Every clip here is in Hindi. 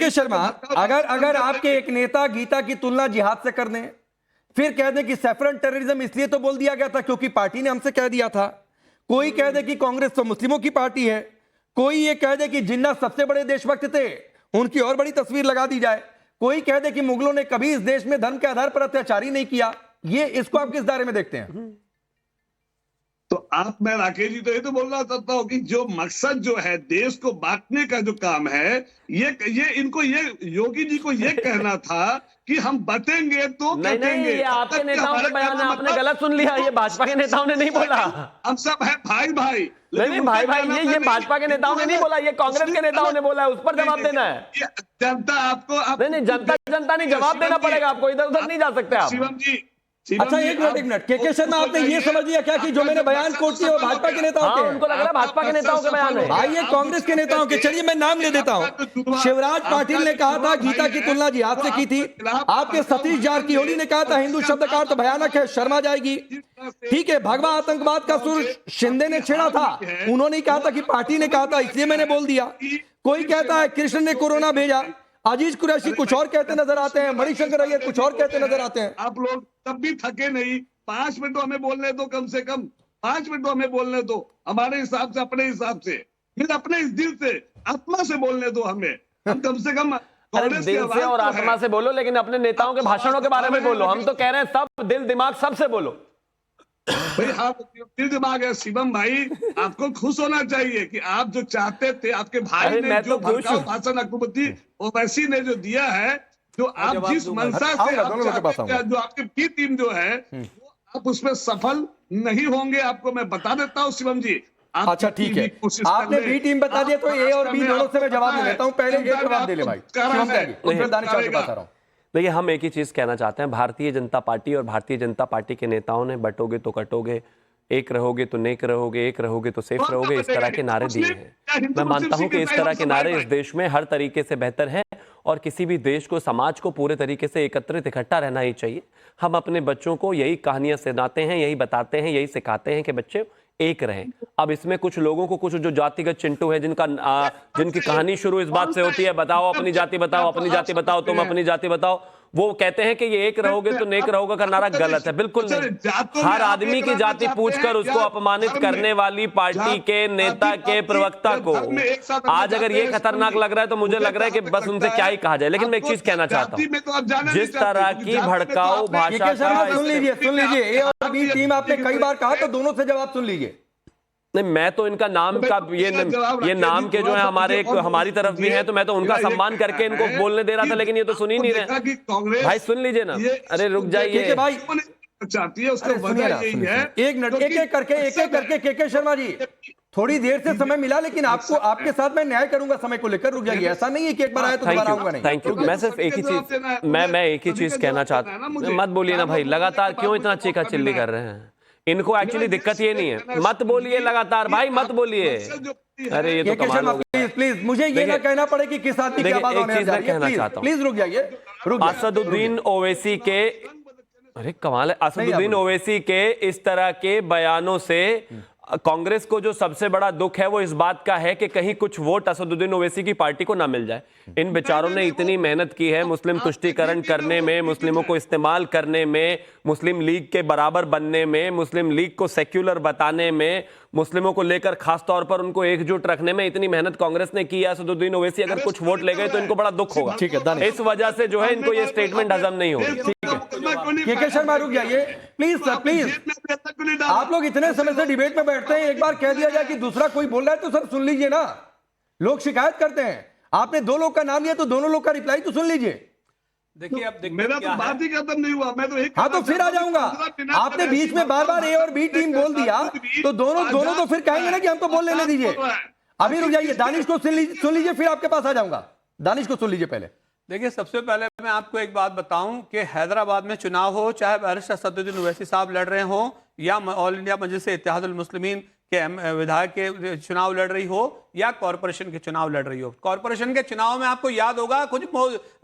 के शर्मा, अगर आपके एक नेता गीता की तुलना जिहाद से कर दें, फिर कह दें कि सैफरन टेररिज्म इसलिए तो बोल दिया गया था क्योंकि पार्टी ने हमसे कह दिया था, कोई कह दे कि कांग्रेस तो मुस्लिमों की पार्टी है, कोई ये कह दे कि जिन्ना सबसे बड़े देशभक्त थे, उनकी और बड़ी तस्वीर लगा दी जाए, कोई कह दे कि मुगलों ने कभी इस देश में धर्म के आधार पर अत्याचार ही नहीं किया। ये इसको आप किस दायरे में देखते हैं? तो मैं राकेश जी तो ये तो बोलना चाहता हूँ कि जो मकसद जो है देश को बांटने का जो काम है, ये इनको ये योगी जी को ये कहना था कि हम बटेंगे तो नहीं, ये आपके नेताओं के बयान है, आपने गलत सुन लिया। ये भाजपा के नेताओं ने नहीं बोला। हम सब है भाई भाई। नहीं भाई ये भाजपा के नेताओं ने नहीं बोला, ये कांग्रेस के नेताओं ने बोला है। उस पर जवाब देना है। जनता आपको नहीं, जनता नहीं, जवाब देना पड़ेगा आपको, इधर उधर नहीं जा सकते आप। शिवम जी, अच्छा एक मिनट के शर्मा, आपने ये समझ लिया क्या कि जो मैंने बयान कोट किया वो भाजपा के नेताओं के? उनको लग रहा है भाजपा के नेताओं के बयान है। भाई ये कांग्रेस के नेताओं के। चलिए मैं नाम ले देता हूं। शिवराज पाटिल ने कहा था गीता की तुलना जिहाद से की थी। आपके सतीश जारकिहोली ने कहा था हिंदू शब्द का अर्थ भयानक है, शर्मा जाएगी। ठीक है, भगवा आतंकवाद का सुर शिंदे ने छेड़ा था, उन्होंने कहा था कि पार्टी ने कहा था इसलिए मैंने बोल दिया। कोई कहता है कृष्ण ने कोरोना भेजा, अजीज कुरैशी कुछ और कहते नजर आते हैं, मणिशंकर अय्यर कुछ और कहते नजर आते हैं। आप लोग तब भी थके नहीं, 5 मिनट तो हमें बोलने दो, कम से कम 5 मिनट तो हमें बोलने दो, हमारे हिसाब से, अपने हिसाब से, फिर अपने इस दिल से, आत्मा से बोलने दो हमें। हम कम से कम दिल से और आत्मा से बोलो, लेकिन अपने नेताओं के भाषणों के बारे में बोलो। हम तो कह रहे हैं सब दिल दिमाग सबसे बोलो भाई। हाँ, दिल दिमाग है शिवम भाई, आपको खुश होना चाहिए कि आप जो चाहते थे, आपके भाई ने जो भड़काऊ भाषण हुकूमती ओवैसी ने जो दिया है, जो आप जिस मंशा से जो आपकी बी टीम जो है, आप उसमें सफल नहीं होंगे। आपको मैं बता देता हूँ शिवम जी। अच्छा ठीक है, आपने बी टीम बता दिया तो ए और बी दोनों से मैं जवाब लेता हूँ। पहले ये जवाब दे ले भाई, दानिश के पास आ रहा हूँ। देखिए, हम एक ही चीज कहना चाहते हैं, भारतीय जनता पार्टी और भारतीय जनता पार्टी के नेताओं ने बटोगे तो कटोगे, एक रहोगे तो नेक रहोगे, एक रहोगे तो सेफ रहोगे, इस तरह के नारे दिए हैं। मैं मानता हूं कि इस तरह के नारे इस देश में हर तरीके से बेहतर हैं और किसी भी देश को, समाज को पूरे तरीके से एकत्रित इकट्ठा रहना ही चाहिए। हम अपने बच्चों को यही कहानियां सुनाते हैं, यही बताते हैं, यही सिखाते हैं कि बच्चे एक रहें। अब इसमें कुछ लोगों को, कुछ जो जातिगत चिंटू है, जिनकी कहानी शुरू इस बात से होती है बताओ अपनी जाति बताओ, अपनी जाति बताओ, तुम अपनी जाति बताओ, वो कहते हैं कि ये एक रहोगे तो नेक रहोगे का नारा गलत है। बिल्कुल नहीं। हर आदमी की जाति पूछकर उसको अपमानित करने वाली पार्टी के नेता के प्रवक्ता को आज अगर ये खतरनाक लग रहा है तो मुझे लग रहा है कि बस उनसे क्या ही कहा जाए। लेकिन मैं एक चीज कहना चाहता हूं, जिस तरह की भड़काऊ भाषा का, सुन लीजिए ए और बी टीम आपने कई बार कहा, तो दोनों से जवाब सुन लीजिए। नहीं, मैं तो इनका नाम का ये नाम के जो है हमारी तरफ भी है, तो मैं तो उनका सम्मान करके इनको बोलने दे रहा था, लेकिन ये तो सुन ही नहीं रहे। भाई सुन लीजिए ना, अरे रुक जाइए भाई, चाहती है उसका वजह यही है। एक मिनट, एक एक करके के शर्मा जी, थोड़ी देर से समय मिला, लेकिन आपको, आपके साथ मैं न्याय करूंगा समय को लेकर। रुक जाइए, ऐसा नहीं है कि एक बार आया तो दोबारा आऊंगा नहीं। Thank you. मैं सिर्फ एक ही चीज मैं एक ही चीज कहना चाहता हूं, मत बोलिए ना भाई, लगातार क्यों इतना चीखा चिल्ली कर रहे हैं? इनको एक्चुअली दिक्कत ये नहीं है, मत बोलिए लगातार भाई, मत बोलिए। अरे ये तो कमाल हो गया। प्लीज मुझे ये ना कहना पड़े कि किस आदमी की आवाज होने जा रही है। कहना चाहता हूं, प्लीज रुक जाइए। असदुद्दीन ओवैसी के, अरे कमाल है, असदुद्दीन ओवैसी के इस तरह के बयानों से कांग्रेस को जो सबसे बड़ा दुख है वो इस बात का है कि कहीं कुछ वोट असदुद्दीन ओवैसी की पार्टी को ना मिल जाए। इन बेचारों ने इतनी मेहनत की है मुस्लिम तुष्टीकरण करने में, मुस्लिमों को इस्तेमाल करने में, मुस्लिम लीग के बराबर बनने में, मुस्लिम लीग को सेक्युलर बताने में, मुस्लिमों को लेकर खास तौर पर उनको एकजुट रखने में इतनी मेहनत कांग्रेस ने की है। असदुद्दीन ओवैसी अगर कुछ वोट ले गए तो इनको बड़ा दुख होगा। ठीक है, इस वजह से जो है इनको ये स्टेटमेंट हजम नहीं होगी। ठीक है, के शर्मा रुक जाइए प्लीज सर, प्लीज। आप लोग इतने समय से डिबेट में बैठते हैं, एक बार कह दिया जाए कि दूसरा कोई बोल रहा है तो सर सुन लीजिए ना। लोग शिकायत करते हैं, आपने 2 लोग का नाम लिया तो दोनों लोग का रिप्लाई तो सुन लीजिए। देखिए, अब मेरा तो बात ही खत्म नहीं हुआ, मैं तो एक, हाँ तो फिर आ जाऊंगा। आपने बीच में बार बार ए और बी टीम बोल दिया तो दोनों तो फिर कहेंगे ना कि हमको बोल लेने दीजिए। अभी रुक जाइए, दानिश को सुन लीजिए, फिर आपके पास आ जाऊंगा। दानिश को सुन लीजिए पहले। देखिए, सबसे पहले मैं आपको एक बात बताऊं कि हैदराबाद में चुनाव हो, चाहे बैरिस्टर असदुद्दीन ओवैसी साहब लड़ रहे हो या ऑल इंडिया मजलिस इत्तेहादुल मुस्लिमीन के विधायक के चुनाव लड़ रही हो या कॉरपोरेशन के चुनाव लड़ रही हो। कॉरपोरेशन के चुनाव में आपको याद होगा कुछ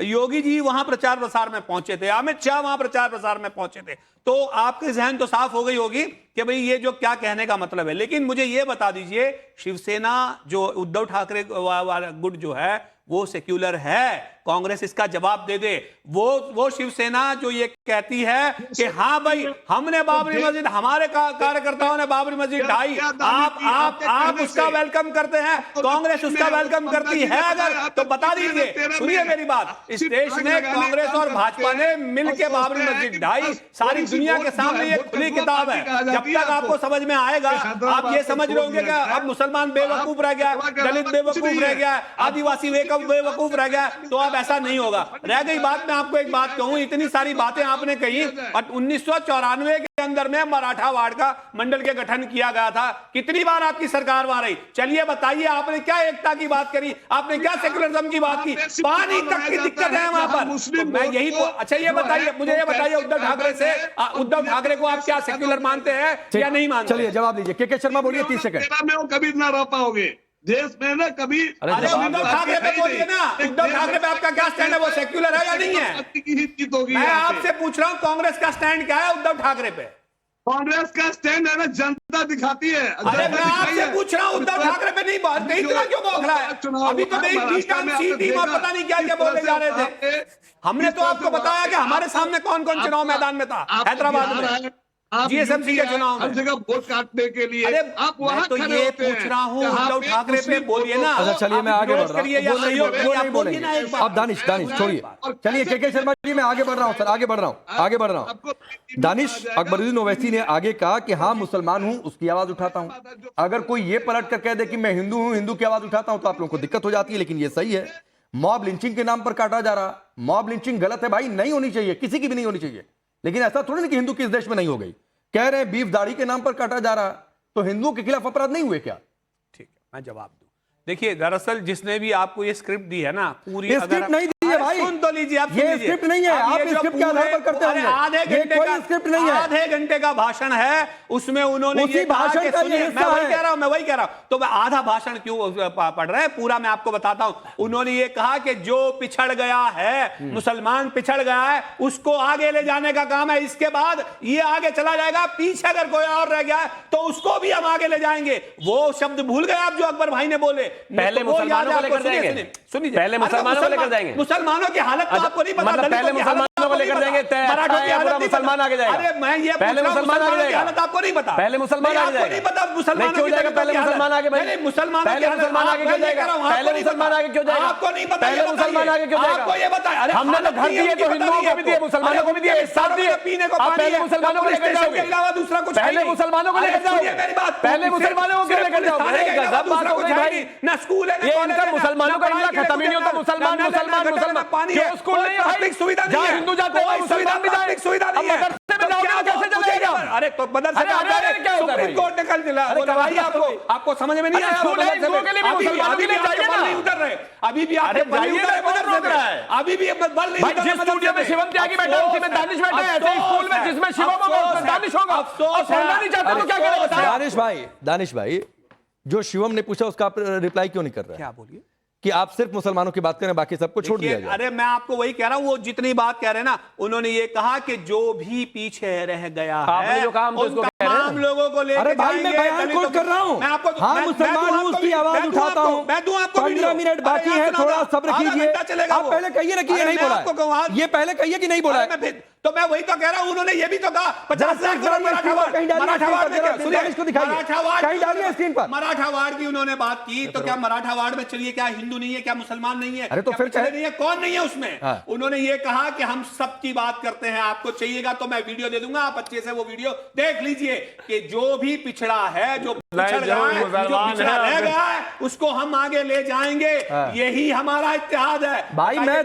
योगी जी वहां प्रचार प्रसार में पहुंचे थे, अमित शाह वहां प्रचार प्रसार में पहुंचे थे, तो आपके जहन तो साफ हो गई होगी कि भाई ये जो क्या कहने का मतलब है। लेकिन मुझे ये बता दीजिए, शिवसेना जो उद्धव ठाकरे गुट जो है वो सेक्युलर है? कांग्रेस इसका जवाब दे दे। वो शिवसेना जो ये कहती है कि हाँ भाई हमने बाबरी मस्जिद, हमारे कार्यकर्ताओं ने बाबरी मस्जिद ढाई, आप उसका वेलकम करते हैं, कांग्रेस उसका वेलकम करती है अगर, तो बता दीजिए। सुनिए मेरी बात, इस देश में कांग्रेस और भाजपा ने मिलकर बाबरी मस्जिद ढाई, सारी दुनिया के सामने ये खुली किताब है। जब तक आपको समझ में आएगा, आप ये समझ रहे होंगे कि अब मुसलमान बेवकूफ रह गया, दलित बेवकूफ रह गया, आदिवासी बेवकूफ रह गया, तो अब ऐसा नहीं होगा। रह गई बात, मैं आपको एक बात कहूं, इतनी सारी बातें आपने कही, और 1994 के अंदर में मराठा वार्ड का मंडल के गठन किया गया था। कितनी बार आपकी सरकार वहां रही? चलिए बताइए, आपने क्या एकता की बात करी, आपने क्या सेकुलरिज्म की बात की? पानी तक की दिक्कत है वहां पर। तो मैं यही अच्छा ये बताइए, मुझे ये बताइए, उद्धव ठाकरे को आप क्या सेक्युलर मानते हैं या नहीं मानते? चलिए जवाब दीजिए। के शर्मा बोलिए 30 सेकंड। में वो कभी ना रह पाओगे देश में ना कभी। अरे उद्धव ठाकरे पे बोलिए ना, उद्धव ठाकरे पे आपका क्या स्टैंड है? वो सेक्युलर है या नहीं है? मैं आपसे पूछ रहा हूँ, कांग्रेस का स्टैंड क्या है उद्धव ठाकरे पे? कांग्रेस का स्टैंड है ना, जनता दिखाती है। अरे मैं आपसे पूछ रहा हूँ, उद्धव ठाकरे पे नहीं बात, इतना क्यों बौख रहा है? अभी तो नहीं टीम और पता नहीं क्या क्या बोले जा रहे थे। हमने तो आपको बताया कि हमारे सामने कौन कौन चुनाव मैदान में था हैदराबाद में, जीएसएमसी के चुनाव में, जगह वोट काटने के लिए। अरे आप वहां तो ये पूछ रहा हूँ, उद्धव ठाकरे पे बोलिए ना। अच्छा चलिए मैं आगे बढ़ रहा हूँ। आप बोलिए ना एक बात। अब दानिश छोड़िए। चलिए के शर्मा जी, मैं आगे बढ़ रहा हूँ सर, आगे बढ़ रहा हूँ। दानिश अकबरुद्दीन ओवैसी ने आगे कहा कि हाँ मुसलमान हूं, उसकी आवाज उठाता हूं। अगर कोई ये पलट कर कह दे कि मैं हिंदू हूं, हिंदू की आवाज उठाता हूं, तो आप लोगों को दिक्कत हो जाती है। लेकिन ये सही है, मॉब लिंचिंग के नाम पर काटा जा रहा। मॉब लिंचिंग गलत है भाई, नहीं होनी चाहिए, किसी की भी नहीं होनी चाहिए। लेकिन ऐसा थोड़ी ना कि हिंदू किस देश में नहीं हो गई। कह रहे हैं बीफ दाढ़ी के नाम पर काटा जा रहा, तो हिंदुओं के खिलाफ अपराध नहीं हुए क्या? ठीक है, मैं जवाब दूं। देखिए, दरअसल जिसने भी आपको ये स्क्रिप्ट दी है ना, पूरी स्क्रिप्ट नहीं दी है भाई, सुन तो लीजिए, आप ये स्क्रिप्ट नहीं है, आप स्क्रिप्ट के आधार पर करते हैं। आधे घंटे का स्क्रिप्ट नहीं है, आधे घंटे का भाषण है, उसमें उन्होंने उसी भाषण का ये हिस्सा है। मैं वही कह रहा हूं। तो मैं आधा भाषण क्यों पढ़ रहे हैं, पूरा मैं आपको बताता हूं। उन्होंने ये कहा कि जो पिछड़ गया है, मुसलमान पिछड़ गया है, उसको आगे ले जाने का काम है। इसके बाद ये आगे चला जाएगा, पीछे अगर कोई और रह गया तो उसको भी हम आगे ले जाएंगे। वो शब्द भूल गए आप जो अकबर भाई ने बोले। पहले मुसलमानों को लेकर जाएंगे, सुनिए, पहले मुसलमानों को लेकर जाएंगे। मुसलमानों की हालत तो आपको नहीं पता, मतलब पहले मुसलमानों को लेकर जाएंगे, मराठों की हालत मुसलमान आगे जाएगा। अरे मैं ये पहले मुसलमान आगे जाएगा, हालत आपको नहीं पता, पहले मुसलमान आगे जाएगा। नहीं पता मुसलमान क्यों जाएगा? पहले मुसलमान आगे, पहले मुसलमान आगे क्यों जाएगा? पहले मुसलमान आगे क्यों जाएगा? आपको नहीं पता, पहले मुसलमान आगे क्यों जाएगा? आपको ये बताया। अरे हमने तो घर दिए, तो हिंदुओं को भी दिए, मुसलमानों को भी दिए, साथ दिए। पीने को आप पहले मुसलमानों को लेकर जाओगे, अलावा दूसरा कुछ पहले मुसलमानों को लेकर जाओगे, पहले मुसलमानों को क्यों लेकर जाओगे? गजब बात हो गई भाई, ना स्कूल है, ये इनका मुसलमानों का इल्ला खत्म ही नहीं होता। मुसलमान मुसलमान मुसलमान, क्यों स्कूल नहीं है भाई? सुविधा नहीं है, हिंदू जाते हैं मुसलमान भी जाए, सुविधा नहीं है, मदरसे में जाओगे कैसे चलेगा? अरे तो मदरसे में सुप्रीम कोर्ट ने कल दिला, भाई आपको समझ में नहीं आया? हिंदुओं के लिए भी मुसलमानों के लिए चाहिए ना, नहीं उतर रहे अभी भी, आप बल नहीं उतर रहे, अभी भी बल नहीं उतर रहे। जिस स्टूडियो में शिवम त्यागी बैठा है, उसी में दानिश बैठा है। ऐसे स्कूल में जिसमें शिवम होगा उसमें दानिश होगा, और पढ़ना नहीं चाहते तो क्या करें? दानिश भाई, जो शिवम ने पूछा उसका आप रिप्लाई क्यों नहीं कर रहे? क्या बोलिए कि आप सिर्फ मुसलमानों की बात करें, बाकी सबको छोड़ दिया जाए। अरे मैं आपको वही कह रहा हूं, वो जितनी बात कह रहे हैं ना, उन्होंने ये कहा कि जो भी पीछे रह गया है, जो काम तो तमाम लोगों को लेकर अरे भाई मैं बयान कोट कर रहा हूं, हाँ मुसलमान हूं, उसकी आवाज उठाता हूं। 15 मिनट बाकी है, थोड़ा सब्र कीजिए। आप पहले कहिए ना कि ये नहीं बोला, ये पहले कहिए कि नहीं बोला। तो मैं वही तो कह रहा हूं, उन्होंने ये भी तो कहा 50 लाख मराठावाड़ की उन्होंने बात की। तो क्या मराठावाड़ में चलिए, क्या हिंदू नहीं है, क्या मुसलमान नहीं है? अरे तो फिर नहीं है, कौन नहीं है उसमें? उन्होंने ये कहा कि हम सबकी बात करते हैं, आपको चाहिएगा तो मैं वीडियो दे दूंगा, आप अच्छे से वो वीडियो देख लीजिए कि जो भी पिछड़ा है, जो पिछड़ गया है, जो पिछड़ा रह गया है, उसको हम आगे ले जाएंगे। यही हमारा इत्तेहाद है भाई। मैं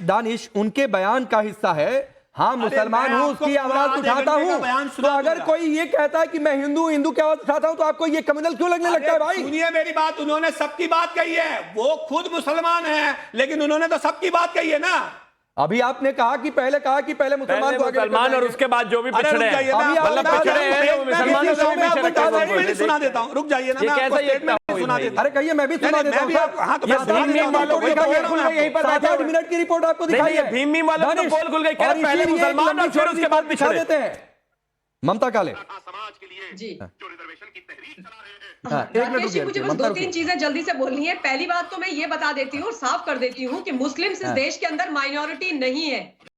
दानिश उनके बयान का हिस्सा है। हाँ मुसलमान हूं, उसकी आवाज उठाता हूं। तो अगर कोई ये कहता है कि मैं हिंदू की आवाज उठाता हूं, तो आपको ये क्रिमिनल क्यों लगने लगता है भाई? सुनिए मेरी बात, उन्होंने सबकी बात कही है, वो खुद मुसलमान है, लेकिन उन्होंने तो सबकी बात कही है ना। अभी आपने कहा कि पहले मुसलमान को मुसलमान और उसके बाद जो भी पिछड़े हैं, मतलब पिछड़े हैं वो मुसलमानों से भी पिछड़े हैं। सुना देता हूं, रुक जाइए ना, मैं आपको स्टेटमेंट सुना देता हूं। अरे कहिए, मैं भी सुना देता हूं। हाँ तो भीम वालों को यहीं पर 7-8 मिनट की रिपोर्ट आपको दिखाई है। भीम वालों को पोल खुल गई, पहले मुसलमान और फिर उसके बाद पिछड़े देते हैं। ममता काले समाज के लिए जो रिजर्वेशन की तहरीक चला रहे हैं, हाँ, एक मिनट राकेश जी, रुकिए, मुझे बस ममता दो रुकिए। तीन चीजें जल्दी से बोलनी है। पहली बात तो मैं ये बता देती हूँ, साफ कर देती हूँ कि मुस्लिम्स इस देश के अंदर माइनॉरिटी नहीं है।